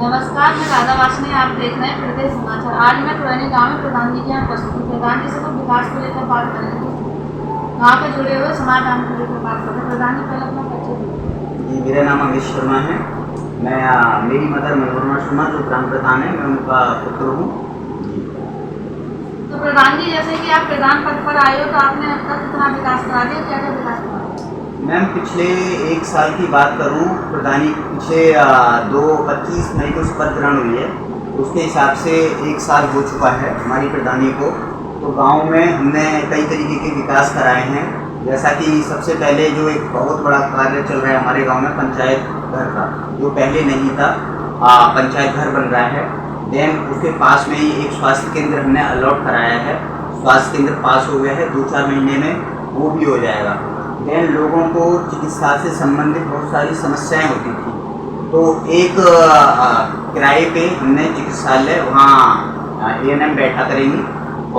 नमस्कार, मैं राधा वासनी। आप देख रहे हैं प्रदेश समाचार। आज मैं पुराने गांव में प्रधान जी के यहाँ उपस्थित हूँ। प्रधान जी से तो विकास को लेकर बात करेंगे, गाँव पे जुड़े हुए समाधान को लेकर बात करें। प्रधान जी पहले अपना परिचय दीजिए। जी, मेरा नाम अमित शर्मा है। मेरी मदर मनोरमा शर्मा जो ग्राम प्रधान है, मैं उनका पुत्र हूँ। तो प्रधान जी, जैसे कि आप प्रधान पद पर आए हो, तो आपने अब तक कितना विकास करा दिया, क्या क्या विकास करा? मैम, पिछले 1 साल की बात करूँ, प्रधानी पिछले 25 मई को शपथ ग्रहण हुई है, उसके हिसाब से 1 साल हो चुका है हमारी प्रधानी को। तो गांव में हमने कई तरीके के विकास कराए हैं। जैसा कि सबसे पहले जो एक बहुत बड़ा कार्य चल रहा है हमारे गांव में, पंचायत घर का, जो पहले नहीं था, पंचायत घर बन रहा है। देन उसके पास में ही एक स्वास्थ्य केंद्र हमने अलॉट कराया है। स्वास्थ्य केंद्र पास हो गया है, 2-4 महीने में वो भी हो जाएगा। देन लोगों को चिकित्सा से संबंधित बहुत सारी समस्याएं होती थी, तो एक किराए पे हमने चिकित्सालय वहाँ ANM बैठा करेंगी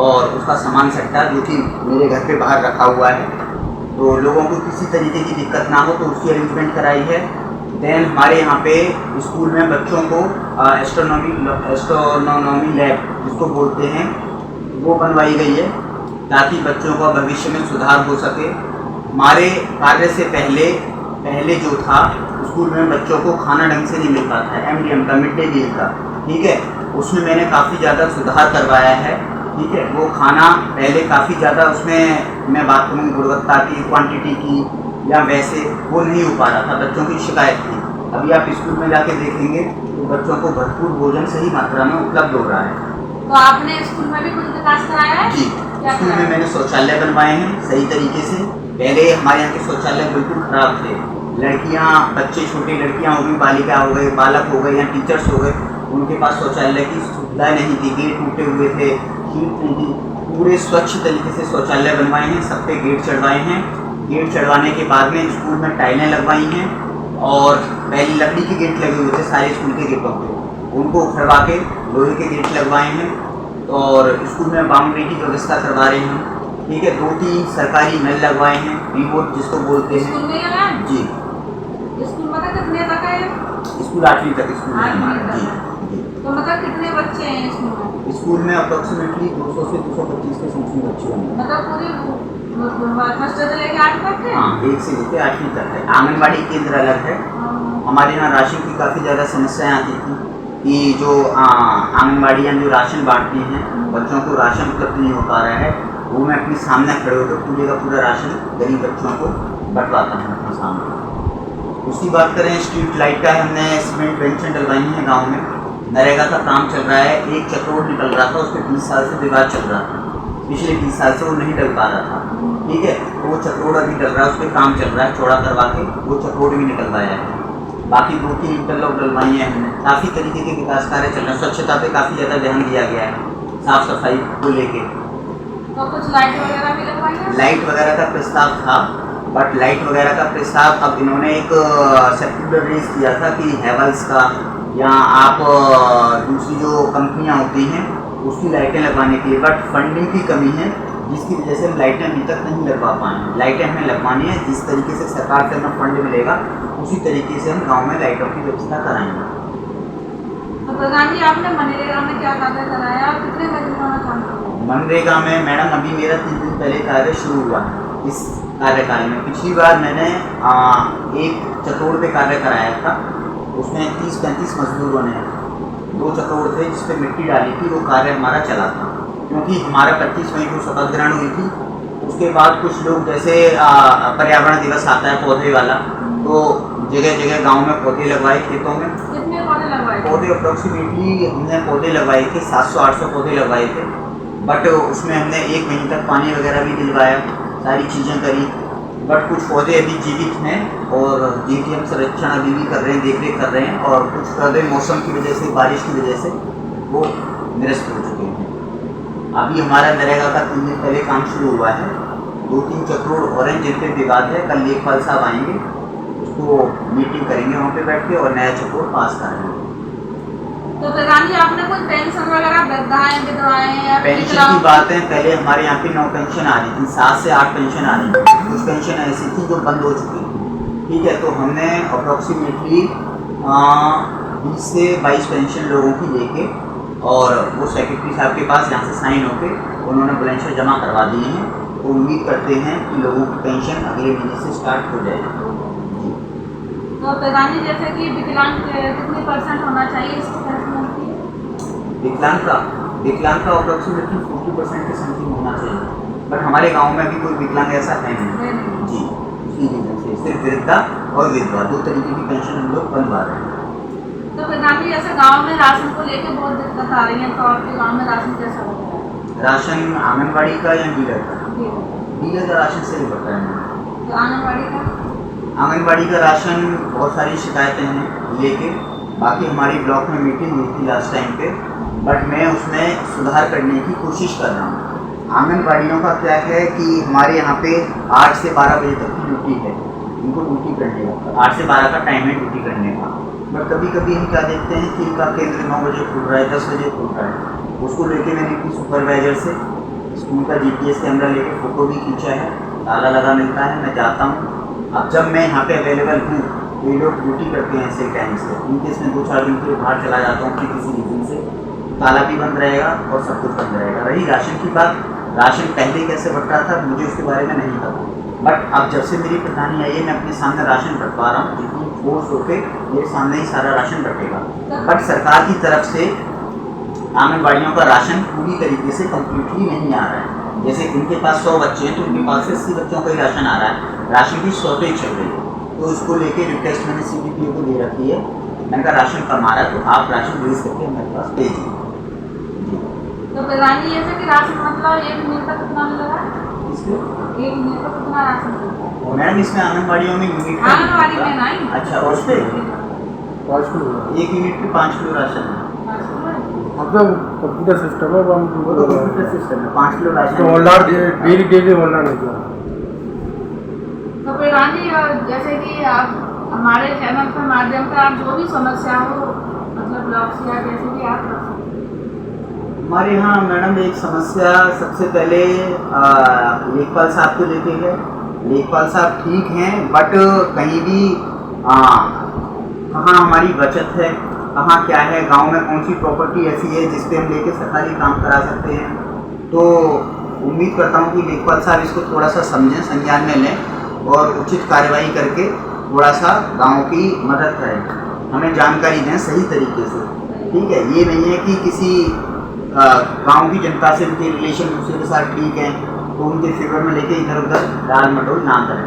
और उसका सामान सट्टा जो कि मेरे घर पे बाहर रखा हुआ है, तो लोगों को किसी तरीके की दिक्कत ना हो, तो उसकी अरेंजमेंट कराई है। देन हमारे यहाँ पे स्कूल में बच्चों को एस्ट्रोनॉमी लैब जिसको बोलते हैं, वो बनवाई गई है ताकि बच्चों का भविष्य में सुधार हो सके। हमारे कार्य से पहले जो था, स्कूल में बच्चों को खाना ढंग से नहीं मिल पाता है, MDM का, मिड डे मील का, ठीक है, उसमें मैंने काफ़ी ज़्यादा सुधार करवाया है, ठीक है। वो खाना पहले काफ़ी ज़्यादा, उसमें मैं बात करूँ गुणवत्ता की, क्वांटिटी की, या वैसे वो नहीं हो पा रहा था, बच्चों की शिकायत थी। अभी आप स्कूल में जाके देखेंगे तो बच्चों को भरपूर भोजन सही मात्रा में उपलब्ध हो रहा है। तो आपने स्कूल में भी कुछ विकास कराया है? जी, स्कूल में मैंने शौचालय बनवाए हैं सही तरीके से। पहले हमारे यहाँ के शौचालय बिल्कुल ख़राब थे। लड़कियाँ, बच्चे, छोटी लड़कियाँ हो गई, बालिका हो गए, बालक हो गए या टीचर्स हो गए, उनके पास शौचालय की सुविधा नहीं थी, गेट टूटे हुए थे, शीट नहीं थी। पूरे स्वच्छ तरीके से शौचालय बनवाए हैं, सब पे गेट चढ़वाए हैं। गेट चढ़वाने के बाद में स्कूल में टाइलें लगवाई हैं, और पहले लकड़ी के गेट लगे हुए थे सारे स्कूल के गेटों पे, उनको उखड़वा के लोहे के गेट लगवाए हैं, और स्कूल में बाउंड्री की व्यवस्था करवा रहे हैं, ठीक है। 2-3 सरकारी नल लगवाए हैं, रिमोट जिसको बोलते हैं। स्कूल में लगाया? जी। स्कूल मतलब कितने तक है? स्कूल 8वीं तक स्कूल है हमारा। जी। तो मतलब कितने बच्चे हैं स्कूल में? स्कूल में अप्रोक्सीमेटली 200 से 225 के समथिंग बच्चे होंगे। मतलब पूरी फर्स्ट से लेके 8 तक है? हाँ, 1 से लेकर 8वीं तक है। आंगनबाड़ी केंद्र अलग है। हमारे यहाँ राशन की काफ़ी ज़्यादा समस्याएं आती थी कि जो आंगनबाड़ियाँ जो राशन बांटती हैं, बच्चों को राशन उपलब्ध नहीं हो पा रहा है, वो मैं अपने सामने खड़े होकर पूरे का पूरा राशन गरीब बच्चों को बंटवाता हूँ अपने सामने। उसकी बात करें स्ट्रीट लाइट का, हमने सीमेंट बेंचें डलवाई हैं गाँव में। नरेगा का काम चल रहा है, एक चक्रोड निकल रहा था, उस पर 20 साल से विवाद चल रहा था। पिछले 20 साल से वो नहीं डल पा रहा था, ठीक है, तो वो चक्रोड अभी डल रहा है, उस पर काम चल रहा है, चौड़ा करवा के वो चक्रोड भी निकलवाया है। बाकी 2-3 इंटरलॉक डलवाई हैं हमने। काफ़ी तरीके के विकास कार्य चल रहे हैं। स्वच्छता पे काफ़ी ज़्यादा ध्यान दिया गया है, साफ़ सफाई को लेके। तो कुछ लाइट वगैरह भी लगवाई है? लाइट वगैरह का प्रस्ताव था, बट लाइट वगैरह का प्रस्ताव अब इन्होंने एक सर्कुलर रेज किया था कि हैवल्स का या आप दूसरी जो कंपनियां होती हैं उसकी लाइटें लगवाने के लिए, बट फंडिंग की कमी है, जिसकी वजह से हम लाइटें अभी तक नहीं लगवा पाए हैं। लाइटें हमें लगवानी है, जिस तरीके से सरकार से हमें फंड मिलेगा उसी तरीके से हम गाँव में लाइटों की व्यवस्था कराएंगे। तो प्रधान जी, आपने मनरेगा में क्या कार्य कराया और कितने मजदूरों में काम किया? मनरेगा में मैडम अभी मेरा 3 दिन पहले कार्य शुरू हुआ है इस कार्यकाल में। पिछली बार मैंने एक चक्रोड पे कार्य कराया था, उसमें 30-35 मजदूरों ने 2 चक्रोड थे जिस पे मिट्टी डाली थी, वो कार्य हमारा चला था। क्योंकि हमारा 25 मई को शपथ ग्रहण हुई थी, उसके बाद कुछ लोग, जैसे पर्यावरण दिवस आता है पौधे वाला, तो जगह जगह गाँव में पौधे लगवाए खेतों में। कितने पौधे लगवाए? पौधे अप्रोक्सीमेटली हमने पौधे लगवाए थे 700-800 पौधे लगवाए थे, बट उसमें हमने 1 महीने तक पानी वगैरह भी दिलवाया, सारी चीज़ें करी, बट कुछ पौधे अभी जीवित हैं और जिनकी हम संरक्षण अभी भी कर रहे हैं, देखरेख कर रहे हैं, और कुछ पौधे मौसम की वजह से, बारिश की वजह से वो निरस्त हो चुके हैं। अभी हमारा नरेगा का 3 दिन पहले काम शुरू हुआ है। 2-3 चक्रोड ऑरेंज जिन पे विवाद है, कल लेखपाल साहब आएंगे, उसको मीटिंग करेंगे वहाँ पे बैठ के, और नया चक्रोड पास करेंगे। तो प्रधान जी, आपने कुछ पेंशन वगैरह वृद्धाएं, विधवाएं या पेंशन की बात है, पहले हमारे यहाँ पे 9 पेंशन आ रही थी, 7 से 8 पेंशन आ रही थी। कुछ पेंशन ऐसी थी जो बंद हो चुकी थी, ठीक है। तो हमने अप्रोक्सीमेटली 20 से 22 पेंशन लोगों की लेके, और वो सेक्रेटरी साहब के पास यहाँ से साइन होके उन्होंने बुलंदशहर जमा करवा दिए हैं। तो उम्मीद करते हैं कि लोगों की पेंशन अगले महीने से स्टार्ट हो जाएगी। तो प्रधान जी, जैसे कि विकलांग कितने % होना चाहिए इसको फैसला की? विकलांग का अप्रोक्सीमेटली 40% के समथिंग होना चाहिए, बट हमारे गांव में अभी कोई विकलांग ऐसा है नहीं जी। उसी रीजन से सिर्फ वृद्धा और विधवा 2 तरीके की पेंशन हम लोग बनवा रहे हैं। तो प्रधान जी, जैसे गांव में राशन को लेकर बहुत दिक्कत आ रही है, तो आपके गांव में राशन कैसा हो रहा है? राशन आंगनबाड़ी का या डीलर का? डीलर का राशन सही बताया मैंने। तो आंगनबाड़ी का राशन बहुत सारी शिकायतें हैं लेके, बाकी हमारी ब्लॉक में मीटिंग हुई थी लास्ट टाइम पे, बट मैं उसमें सुधार करने की कोशिश कर रहा हूँ। आंगनबाड़ियों का क्या है कि हमारे यहाँ पे 8 से 12 बजे तक की ड्यूटी है, इनको ड्यूटी करने का 8 से 12 का टाइम है ड्यूटी करने का। बट कभी कभी हम क्या देखते हैं कि इनका केंद्र 9 बजे खुल रहा है, 10 बजे खुल रहा है। उसको लेके मैंने अपनी सुपरवाइजर से स्कूल का GPS कैमरा लेके फ़ोटो भी खींचा है, ताला लगा मिलता है, मैं जाता हूँ। अब जब मैं यहाँ पे अवेलेबल हूँ तो ये लोग ड्यूटी करते हैं ऐसे टाइम से, इनकेस में 2-4 दिन के लिए बाहर चला जाता हूँ कि किसी रीजन से, ताला भी बंद रहेगा और सब कुछ बंद रहेगा। रही राशन की बात, राशन पहले कैसे बट रहा था मुझे उसके बारे में नहीं पता, बट अब जब से मेरी प्रधानी आई है मैं अपने सामने राशन बंटवा रहा हूँ, जितनी फोर्स होके मेरे सामने ही सारा राशन बटेगा। बट सरकार की तरफ से आंगनबाड़ियों का राशन पूरी तरीके से कम्प्लीटली नहीं आ रहा है। जैसे इनके पास 100 बच्चे हैं तो उनके पास से 80 बच्चों का ही राशन आ रहा है, राशन की शॉर्टेज चल रही है। तो इसको लेके रिक्वेस्ट मैंने CDPO को दे रखी है, मैंने कहा राशन कम आ रहा है तो आप राशन रिलीज करके मेरे पास भेजिए। तो प्रधान जी, जैसे कि राशन मतलब 1 महीने तक कितना मिलेगा? इसमें 1 महीने तक कितना राशन मिलता है? मैडम इसमें आंगनबाड़ियों में यूनिट आंगनबाड़ी में नहीं। अच्छा, और पे 5 किलो 1 यूनिट पे 5 किलो राशन है। मतलब कंप्यूटर सिस्टम है, वो तो कंप्यूटर सिस्टम है, 5 किलो राशन तो ऑनलाइन डेली ऑनलाइन होता है। तो प्रधान जी, जैसे कि आप हमारे चैनल के माध्यम से आप जो भी समस्या हो, मतलब ब्लॉग से या जैसे भी आप रख सकते हैं। हमारे यहाँ मैडम एक समस्या सबसे पहले लेखपाल साहब को लेके है। लेखपाल साहब ठीक हैं, बट कहीं भी कहाँ हमारी बचत है, कहाँ क्या है, गांव में कौन सी प्रॉपर्टी ऐसी है जिस पे हम लेके सरकारी काम करा सकते हैं। तो उम्मीद करता हूँ कि लेखपाल साहब इसको थोड़ा सा समझें, संज्ञान में लें और उचित कार्रवाई करके थोड़ा सा गांव की मदद करें, हमें जानकारी दें सही तरीके से। ठीक है, ये नहीं है कि किसी गांव की जनता से उनके रिलेशन दूसरे के साथ ठीक है तो उनके फेवर में लेके इधर उधर डाल मटोल ना करें।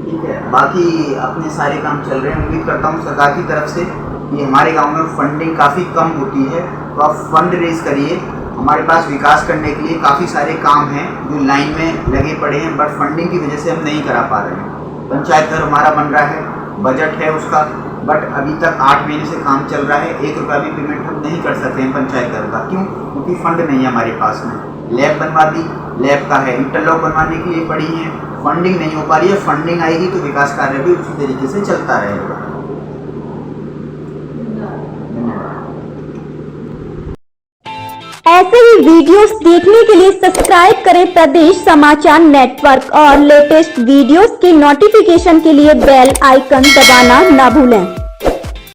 ठीक है, बाकी अपने सारे काम चल रहे हैं। उम्मीद करता हूँ सरकार की तरफ से कि हमारे गांव में फंडिंग काफ़ी कम होती है तो आप फंड रेज करिए। हमारे पास विकास करने के लिए काफ़ी सारे काम हैं जो लाइन में लगे पड़े हैं, बट फंडिंग की वजह से हम नहीं करा पा रहे हैं। पंचायत घर हमारा बन रहा है, बजट है उसका, बट अभी तक 8 महीने से काम चल रहा है, 1 रुपया भी पेमेंट हम नहीं कर सकते हैं पंचायत घर का। क्यों? क्योंकि फंड नहीं है हमारे पास में। लैब बनवा दी, लैब का है, इंटरलॉक बनवाने के लिए पड़ी है, फंडिंग नहीं हो पा रही है। फंडिंग आएगी तो विकास कार्य भी उसी तरीके से चलता रहेगा। ऐसे ही वीडियोस देखने के लिए सब्सक्राइब करें प्रदेश समाचार नेटवर्क और लेटेस्ट वीडियोस के नोटिफिकेशन के लिए बेल आइकन दबाना ना भूलें।